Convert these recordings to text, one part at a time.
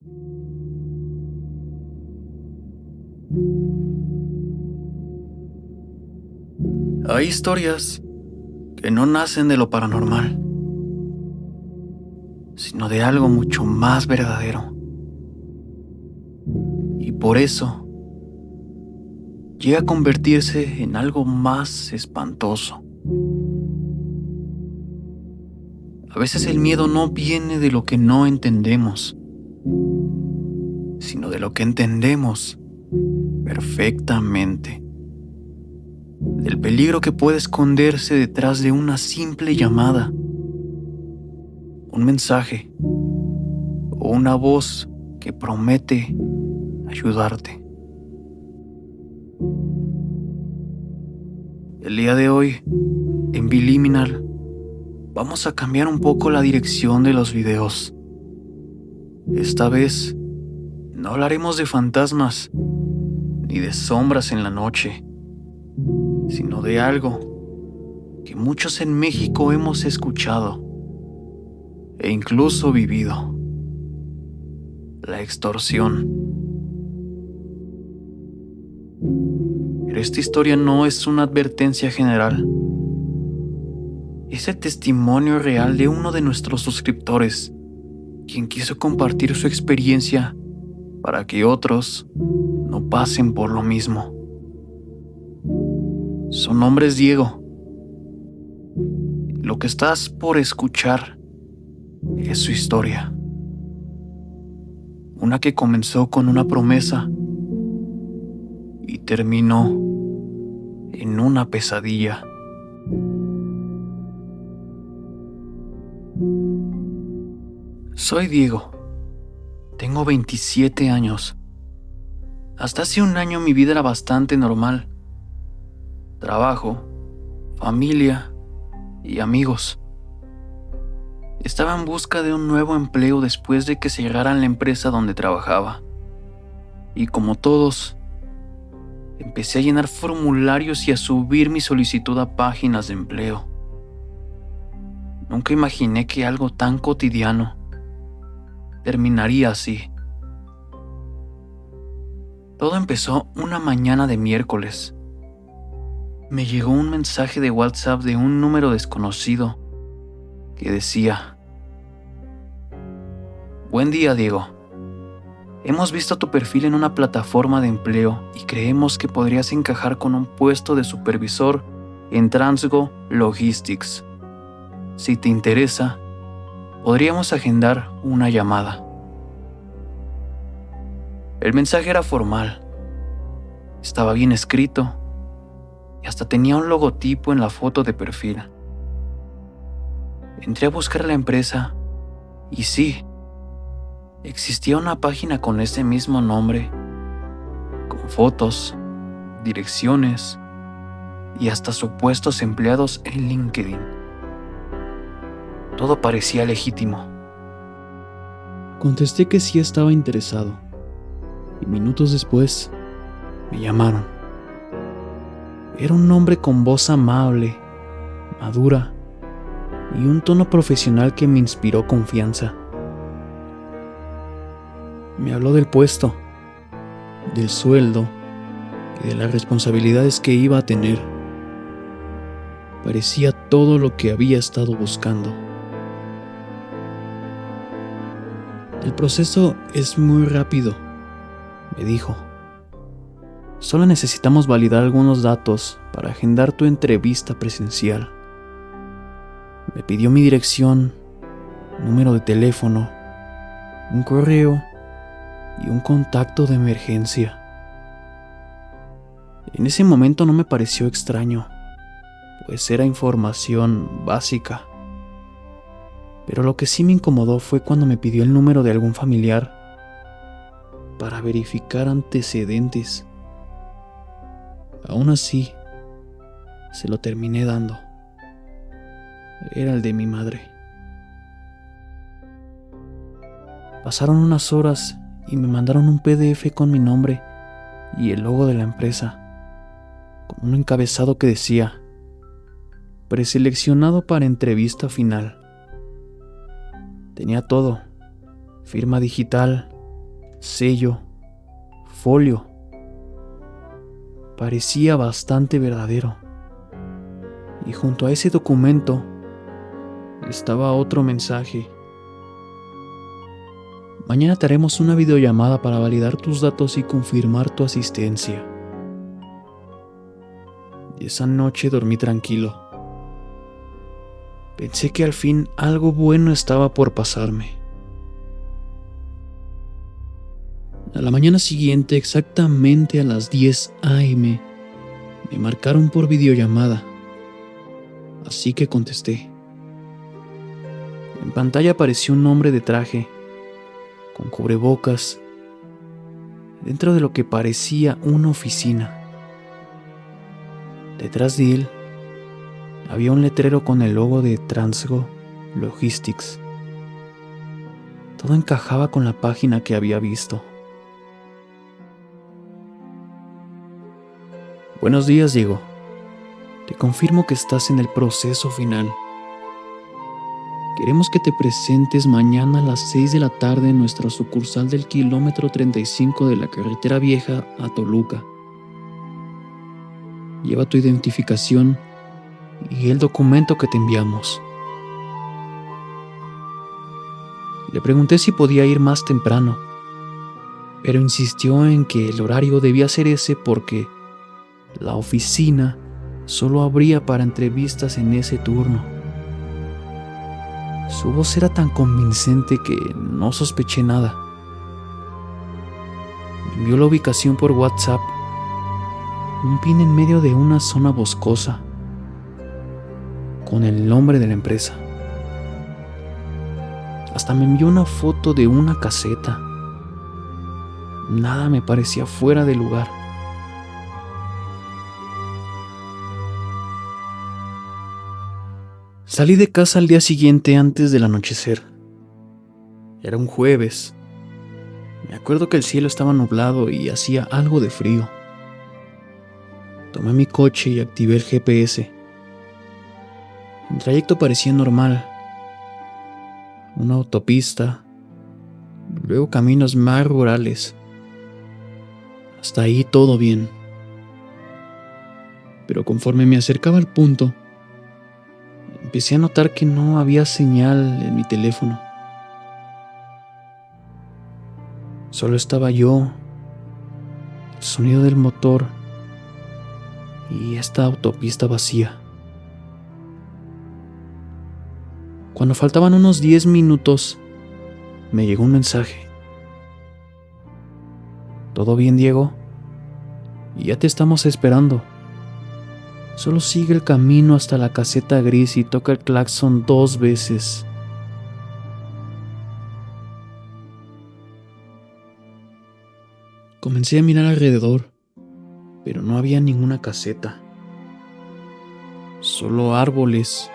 Hay historias que no nacen de lo paranormal, sino de algo mucho más verdadero. Y por eso llega a convertirse en algo más espantoso. A veces el miedo no viene de lo que no entendemos, sino de lo que entendemos perfectamente. Del peligro que puede esconderse detrás de una simple llamada, un mensaje o una voz que promete ayudarte. El día de hoy, en Biliminal, vamos a cambiar un poco la dirección de los videos. Esta vez, no hablaremos de fantasmas ni de sombras en la noche, sino de algo que muchos en México hemos escuchado e incluso vivido: la extorsión. Pero esta historia no es una advertencia general. Es el testimonio real de uno de nuestros suscriptores, quien quiso compartir su experiencia para que otros no pasen por lo mismo. Su nombre es Diego. Lo que estás por escuchar es su historia. Una que comenzó con una promesa y terminó en una pesadilla. Soy Diego. Tengo 27 años. Hasta hace un año mi vida era bastante normal. Trabajo, familia y amigos. Estaba en busca de un nuevo empleo después de que cerraran la empresa donde trabajaba. Y como todos, empecé a llenar formularios y a subir mi solicitud a páginas de empleo. Nunca imaginé que algo tan cotidiano terminaría así. Todo empezó una mañana de miércoles. Me llegó un mensaje de WhatsApp de un número desconocido que decía: Buen día, Diego. Hemos visto tu perfil en una plataforma de empleo y creemos que podrías encajar con un puesto de supervisor en Transgo Logistics. Si te interesa, podríamos agendar una llamada. El mensaje era formal. Estaba bien escrito y hasta tenía un logotipo en la foto de perfil. Entré a buscar la empresa y sí, existía una página con ese mismo nombre, con fotos, direcciones y hasta supuestos empleados en LinkedIn. Todo parecía legítimo. Contesté que sí estaba interesado y minutos después me llamaron. Era un hombre con voz amable, madura y un tono profesional que me inspiró confianza. Me habló del puesto, del sueldo y de las responsabilidades que iba a tener. Parecía todo lo que había estado buscando. El proceso es muy rápido, me dijo. Solo necesitamos validar algunos datos para agendar tu entrevista presencial. Me pidió mi dirección, número de teléfono, un correo y un contacto de emergencia. En ese momento no me pareció extraño, pues era información básica. Pero lo que sí me incomodó fue cuando me pidió el número de algún familiar para verificar antecedentes. Aún así, se lo terminé dando. Era el de mi madre. Pasaron unas horas y me mandaron un PDF con mi nombre y el logo de la empresa, con un encabezado que decía: preseleccionado para entrevista final. Tenía todo: firma digital, sello, folio. Parecía bastante verdadero. Y junto a ese documento estaba otro mensaje. Mañana te haremos una videollamada para validar tus datos y confirmar tu asistencia. Y esa noche dormí tranquilo. Pensé que al fin algo bueno estaba por pasarme. A la mañana siguiente, exactamente a las 10 a.m., me marcaron por videollamada. Así que contesté. En pantalla apareció un hombre de traje, con cubrebocas, dentro de lo que parecía una oficina. Detrás de él había un letrero con el logo de Transgo Logistics. Todo encajaba con la página que había visto. Buenos días, Diego. Te confirmo que estás en el proceso final. Queremos que te presentes mañana a las 6 de la tarde en nuestra sucursal del kilómetro 35 de la carretera vieja a Toluca. Lleva tu identificación y el documento que te enviamos. Le pregunté si podía ir más temprano, pero insistió en que el horario debía ser ese porque la oficina solo abría para entrevistas en ese turno. Su voz era tan convincente que no sospeché nada. Me envió la ubicación por WhatsApp, un pin en medio de una zona boscosa, con el nombre de la empresa. Hasta me envió una foto de una caseta. Nada me parecía fuera de lugar. Salí de casa al día siguiente antes del anochecer. Era un jueves. Me acuerdo que el cielo estaba nublado y hacía algo de frío. Tomé mi coche y activé el GPS. El trayecto parecía normal. Una autopista, luego caminos más rurales. Hasta ahí todo bien. Pero conforme me acercaba al punto, empecé a notar que no había señal en mi teléfono. Solo estaba yo, el sonido del motor y esta autopista vacía. Cuando faltaban unos 10 minutos, me llegó un mensaje. ¿Todo bien, Diego? Ya te estamos esperando. Solo sigue el camino hasta la caseta gris y toca el claxon 2 veces. Comencé a mirar alrededor, pero no había ninguna caseta. Solo árboles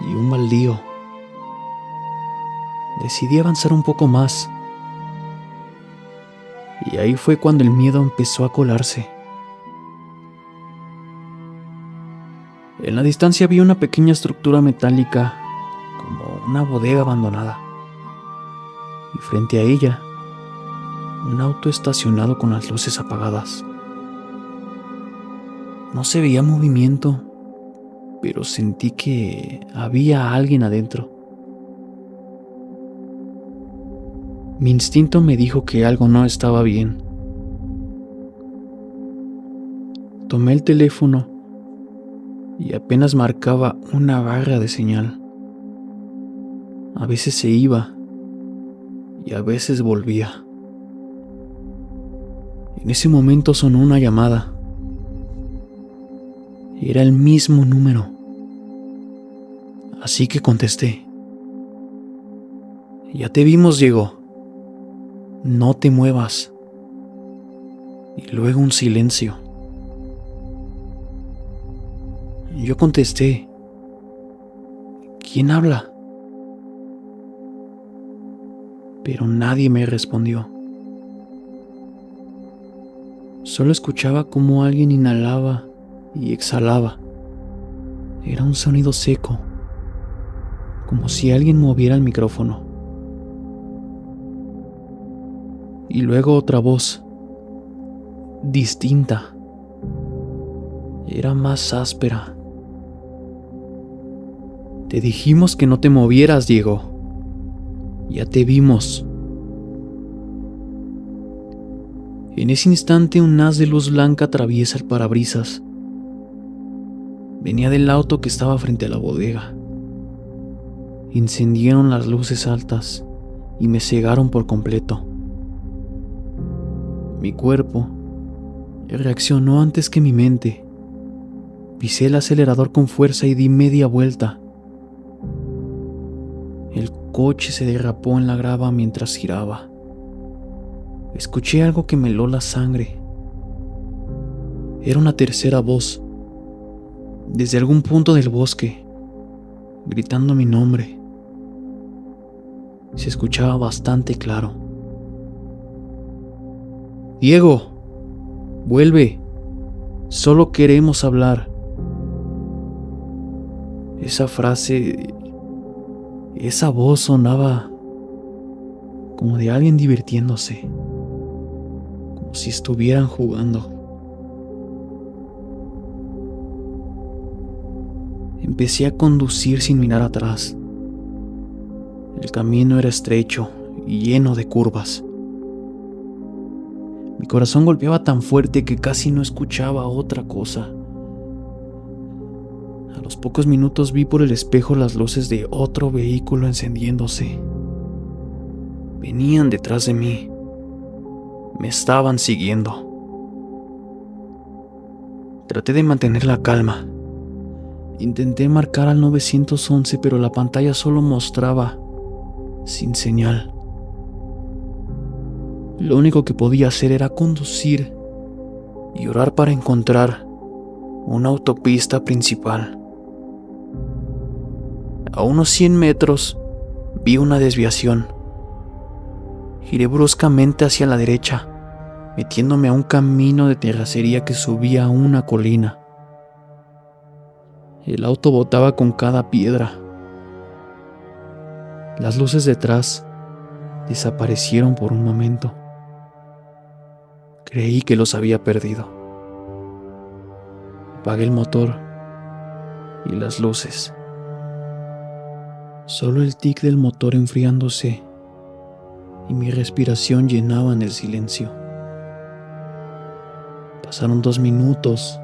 y un baldío. Decidí avanzar un poco más. Y ahí fue cuando el miedo empezó a colarse. En la distancia vi una pequeña estructura metálica, como una bodega abandonada. Y frente a ella, un auto estacionado con las luces apagadas. No se veía movimiento, pero sentí que había alguien adentro. Mi instinto me dijo que algo no estaba bien. Tomé el teléfono y apenas marcaba una barra de señal. A veces se iba y a veces volvía. En ese momento sonó una llamada. Era el mismo número. Así que contesté. Ya te vimos, Diego. No te muevas. Y luego un silencio. Yo contesté. ¿Quién habla? Pero nadie me respondió. Solo escuchaba cómo alguien inhalaba y exhalaba. Era un sonido seco, como si alguien moviera el micrófono. Y luego otra voz, distinta. Era más áspera. Te dijimos que no te movieras, Diego. Ya te vimos. En ese instante un haz de luz blanca atraviesa el parabrisas. Venía del auto que estaba frente a la bodega. Encendieron las luces altas y me cegaron por completo. Mi cuerpo reaccionó antes que mi mente. Pisé el acelerador con fuerza y di media vuelta. El coche se derrapó en la grava mientras giraba. Escuché algo que me heló la sangre. Era una tercera voz, desde algún punto del bosque, gritando mi nombre. Se escuchaba bastante claro. Diego, vuelve. Solo queremos hablar. Esa frase, esa voz sonaba como de alguien divirtiéndose, como si estuvieran jugando. Empecé a conducir sin mirar atrás. El camino era estrecho y lleno de curvas. Mi corazón golpeaba tan fuerte que casi no escuchaba otra cosa. A los pocos minutos vi por el espejo las luces de otro vehículo encendiéndose. Venían detrás de mí. Me estaban siguiendo. Traté de mantener la calma. Intenté marcar al 911, pero la pantalla solo mostraba sin señal. Lo único que podía hacer era conducir y orar para encontrar una autopista principal. A unos 100 metros vi una desviación. Giré bruscamente hacia la derecha, metiéndome a un camino de terracería que subía a una colina. El auto botaba con cada piedra. Las luces detrás desaparecieron por un momento. Creí que los había perdido. Apagué el motor y las luces. Solo el tic del motor enfriándose y mi respiración llenaban el silencio. Pasaron 2 minutos,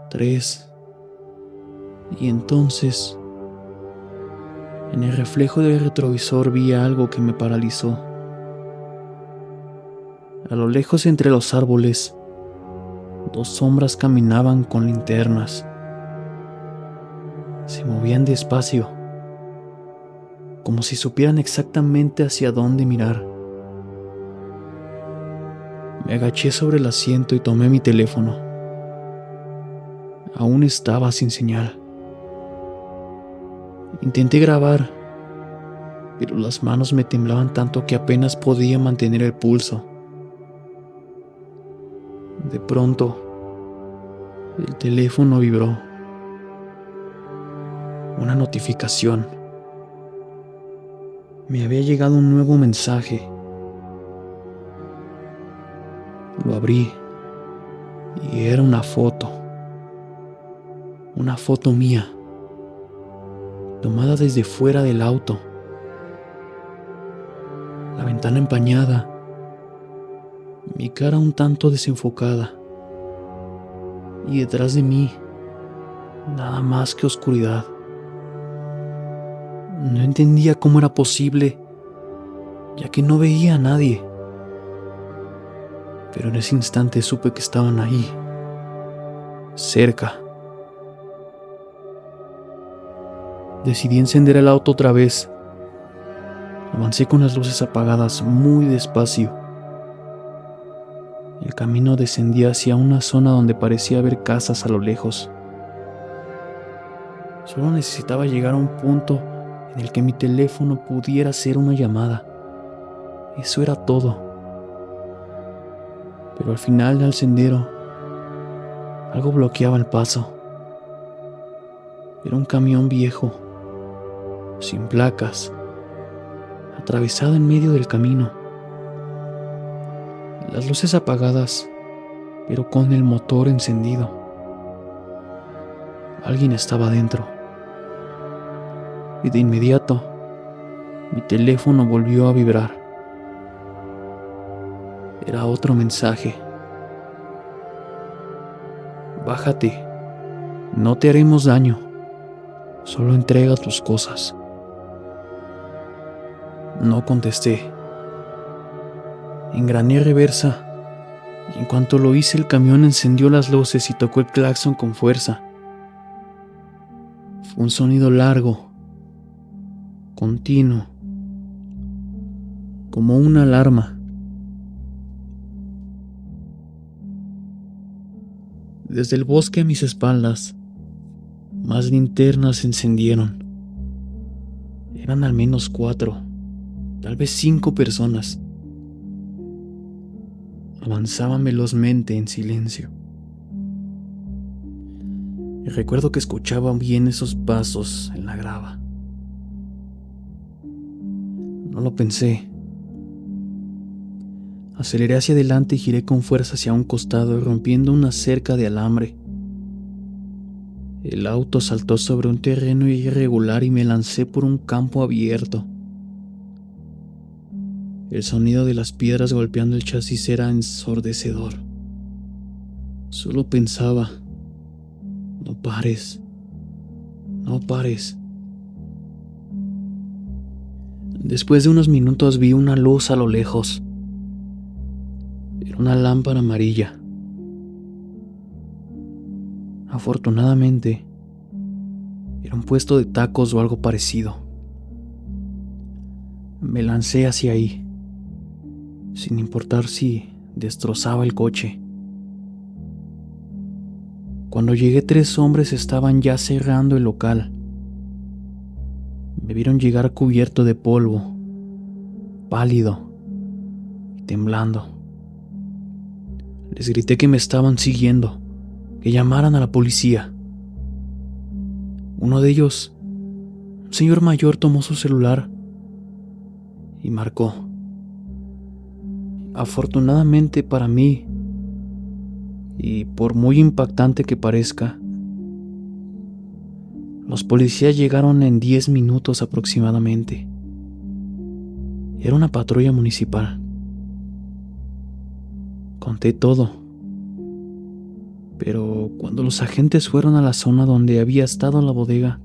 3, y entonces, en el reflejo del retrovisor vi algo que me paralizó. A lo lejos entre los árboles, 2 sombras caminaban con linternas. Se movían despacio, como si supieran exactamente hacia dónde mirar. Me agaché sobre el asiento y tomé mi teléfono. Aún estaba sin señal. Intenté grabar, pero las manos me temblaban tanto que apenas podía mantener el pulso. De pronto, el teléfono vibró. Una notificación. Me había llegado un nuevo mensaje. Lo abrí y era una foto. Una foto mía, tomada desde fuera del auto. La ventana empañada, mi cara un tanto desenfocada, y detrás de mí, nada más que oscuridad. No entendía cómo era posible, ya que no veía a nadie. Pero en ese instante supe que estaban ahí, cerca. Decidí encender el auto otra vez. Avancé con las luces apagadas muy despacio. El camino descendía hacia una zona donde parecía haber casas a lo lejos. Solo necesitaba llegar a un punto en el que mi teléfono pudiera hacer una llamada. Eso era todo. Pero al final del sendero, algo bloqueaba el paso. Era un camión viejo, sin placas, atravesado en medio del camino. las luces apagadas, pero con el motor encendido. Alguien estaba dentro. Y de inmediato, mi teléfono volvió a vibrar. Era otro mensaje. Bájate, no te haremos daño, solo entrega tus cosas. No contesté. Engrané reversa y en cuanto lo hice el camión encendió las luces y tocó el claxon con fuerza. Fue un sonido largo, continuo, como una alarma. Desde el bosque a mis espaldas, más linternas se encendieron. Eran al menos 4, tal vez 5 personas. Avanzaban velozmente en silencio. Y recuerdo que escuchaba bien esos pasos en la grava. No lo pensé. Aceleré hacia adelante y giré con fuerza hacia un costado, rompiendo una cerca de alambre. El auto saltó sobre un terreno irregular y me lancé por un campo abierto. El sonido de las piedras golpeando el chasis era ensordecedor. Solo pensaba, no pares, no pares. Después de unos minutos vi una luz a lo lejos. Era una lámpara amarilla. Afortunadamente, era un puesto de tacos o algo parecido. Me lancé hacia ahí, sin importar si destrozaba el coche. Cuando llegué, 3 hombres estaban ya cerrando el local. Me vieron llegar cubierto de polvo, pálido y temblando. Les grité que me estaban siguiendo, que llamaran a la policía. Uno de ellos, un señor mayor, tomó su celular y marcó. Afortunadamente para mí, y por muy impactante que parezca, los policías llegaron en 10 minutos aproximadamente. Era una patrulla municipal. Conté todo, pero cuando los agentes fueron a la zona donde había estado la bodega,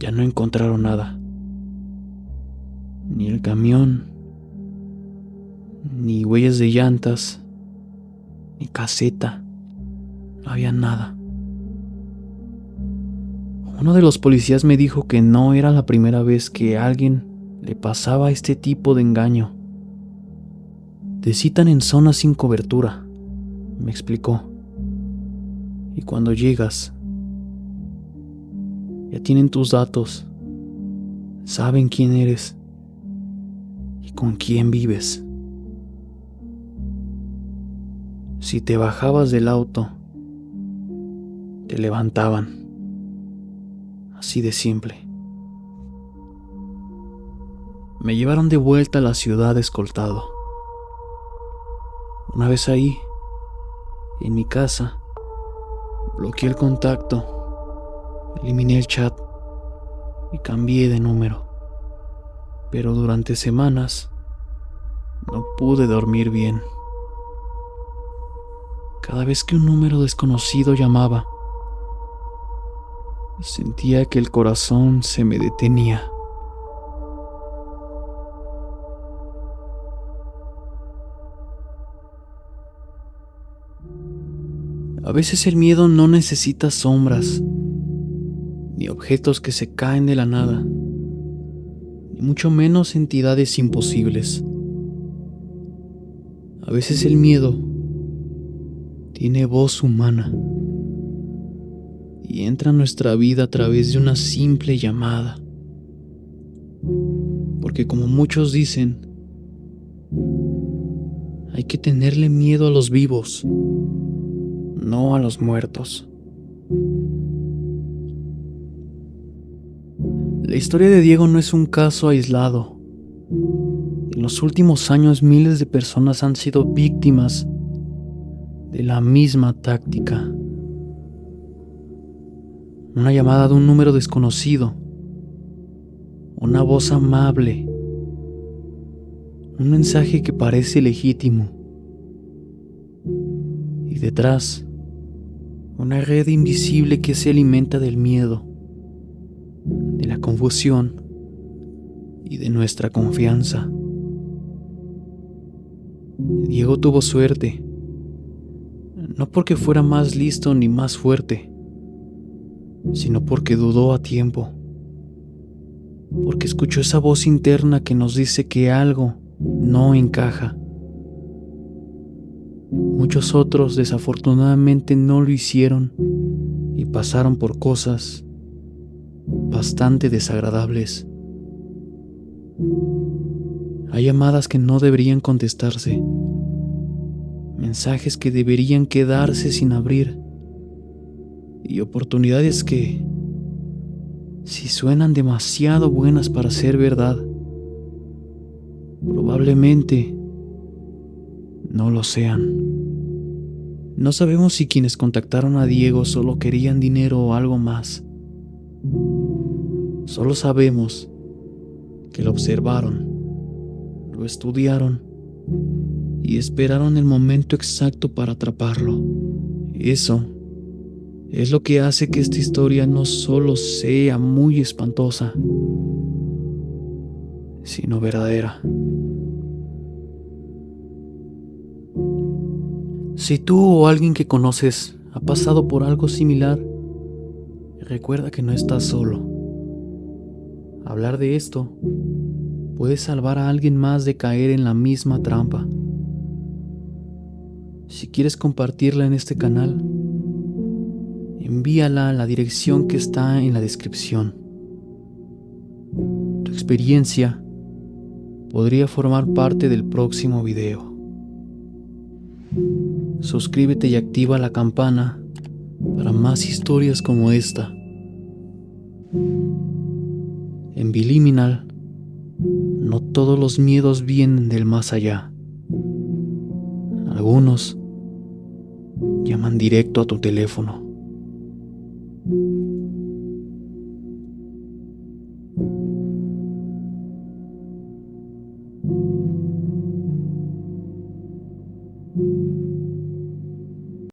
ya no encontraron nada. Ni el camión, ni huellas de llantas, ni caseta. No había nada. Uno de los policías me dijo que no era la primera vez que a alguien le pasaba este tipo de engaño. Te citan en zonas sin cobertura, me explicó. Y cuando llegas, ya tienen tus datos, saben quién eres y con quién vives. Si te bajabas del auto, te levantaban. Así de simple. Me llevaron de vuelta a la ciudad escoltado. Una vez ahí, en mi casa, bloqueé el contacto, eliminé el chat y cambié de número. Pero durante semanas no pude dormir bien. Cada vez que un número desconocido llamaba, sentía que el corazón se me detenía. A veces el miedo no necesita sombras, ni objetos que se caen de la nada, ni mucho menos entidades imposibles. A veces el miedo tiene voz humana y entra a nuestra vida a través de una simple llamada. Porque como muchos dicen, hay que tenerle miedo a los vivos, no a los muertos. La historia de Diego no es un caso aislado. En los últimos años miles de personas han sido víctimas de la misma táctica. Una llamada de un número desconocido, una voz amable, un mensaje que parece legítimo, y detrás, una red invisible que se alimenta del miedo, de la confusión y de nuestra confianza. Diego tuvo suerte, no porque fuera más listo ni más fuerte, sino porque dudó a tiempo, porque escuchó esa voz interna que nos dice que algo no encaja. Muchos otros desafortunadamente no lo hicieron y pasaron por cosas bastante desagradables. Hay llamadas que no deberían contestarse, mensajes que deberían quedarse sin abrir y oportunidades que, si suenan demasiado buenas para ser verdad, probablemente no lo sean. No sabemos si quienes contactaron a Diego solo querían dinero o algo más. Solo sabemos que lo observaron, lo estudiaron y esperaron el momento exacto para atraparlo. Eso es lo que hace que esta historia no solo sea muy espantosa, sino verdadera. Si tú o alguien que conoces ha pasado por algo similar, recuerda que no estás solo. Hablar de esto puede salvar a alguien más de caer en la misma trampa. Si quieres compartirla en este canal, envíala a la dirección que está en la descripción. Tu experiencia podría formar parte del próximo video. Suscríbete y activa la campana para más historias como esta. En Biliminal, no todos los miedos vienen del más allá. Algunos llaman directo a tu teléfono.